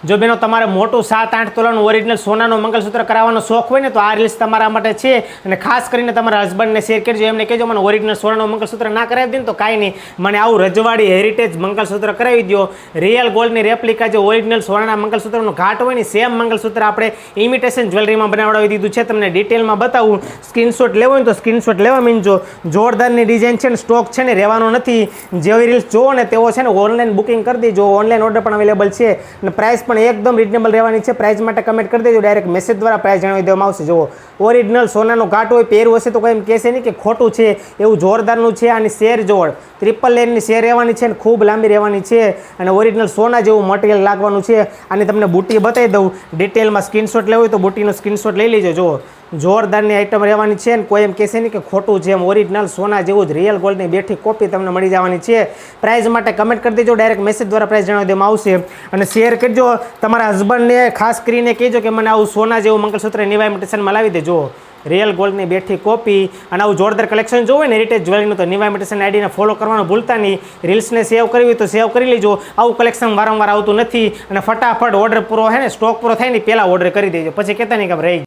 જો બેનો તમારે મોટું 7-8 તોલાનું ઓરિજિનલ સોનાનું મંગલસૂત્ર કરાવવાનો શોખ હોય ને તો આ રીલ્સ તમારા માટે છે અને ખાસ કરીને તમારા હસબન્ડને શેર કરજો. એમને કહેજો મને ઓરિજિનલ સોનાનું મંગલસૂત્ર ના કરાવી દે ને તો કાંઈ નહીં, મને આવું રજવાડી હેરિટેજ મંગલસૂત્ર કરાવી દો. રિયલ ગોલ્ડની રેપ્લિકા જે ઓરિજિનલ સોનાના મંગલસૂત્રનો ઘાટ હોય ને સેમ મંગલસૂત્ર આપણે ઇમિટેશન જ્વેલરીમાં બનાવડાવી દીધું છે. તમને ડિટેલમાં બતાવું. સ્ક્રીનશોટ લેવો હોય તો સ્ક્રીનશોટ લેવા મીનજો. જોરદારની ડિઝાઇન છે ને સ્ટોક છે ને રહેવાનો નથી. જેવી રીલ્સ જોવો ને તેવો છે ને ઓનલાઈન બુકિંગ કરી દેજો. ઓનલાઈન ઓર્ડર પણ અવેલેબલ છે અને પ્રાઇસ પણ એકદમ રિઝનેબલ રહેવાની છે. પ્રાઇસ માટે કમેન્ટ કરી દેજો, ડાયરેક્ટ મેસેજ દ્વારા પ્રાઇસ જણાવી દેવામાં આવશે. જુઓ ઓરિજિનલ સોનાનો ઘાટ હોય, પહેરવું હશે તો કોઈ એમ કહેશે નહીં કે ખોટું છે, એવું જોરદારનું છે. આની શેર જોડ ટ્રિપલ લેયરની શેર રહેવાની છે અને ખૂબ લાંબી રહેવાની છે અને ઓરિજિનલ સોના જેવું મટીરિયલ લાગવાનું છે. આની તમને બુટી બતાવી દઉં ડિટેલમાં. સ્ક્રીનશોટ લેવો હોય તો બુટીનો સ્ક્રીનશોટ લઈ લેજો. જુઓ જોરદારની આઈટમ રહેવાની છે અને કોઈ એમ કહેશે નહીં કે ખોટું છે. એમ ઓરિજિનલ સોના જેવું જ રિયલ ગોલ્ડની બેઠી કોપી તમને મળી જવાની છે. પ્રાઇસ માટે કમેન્ટ કરી દેજો, ડાયરેક્ટ મેસેજ દ્વારા પ્રાઇસ જણાવી દેવામાં આવશે. અને શેર કરજો તમારા હસબન્ડને, ખાસ કરીને કહેજો કે મને આવું સોના જેવું મંગલસૂત્ર નિવા ઇમિટેશનમાં લાવી દેજો. રિયલ ગોલ્ડની બેઠી કોપી અને આવું જોરદાર કલેક્શન જોવું હોય ને હેરિટેજ જ્વેલરીનું તો નિવા ઇમિટેશન આઈડીને ફોલો કરવાનું ભૂલતા નહીં. રીલ્સને સેવ કરવી હોય તો સેવ કરી લેજો. આવું કલેક્શન વારંવાર આવતું નથી અને ફટાફટ ઓર્ડર પૂરો હે ને સ્ટોક પૂરો થાય ને પહેલાં ઓર્ડર કરી દેજો, પછી કહેતા નહીં કે રહી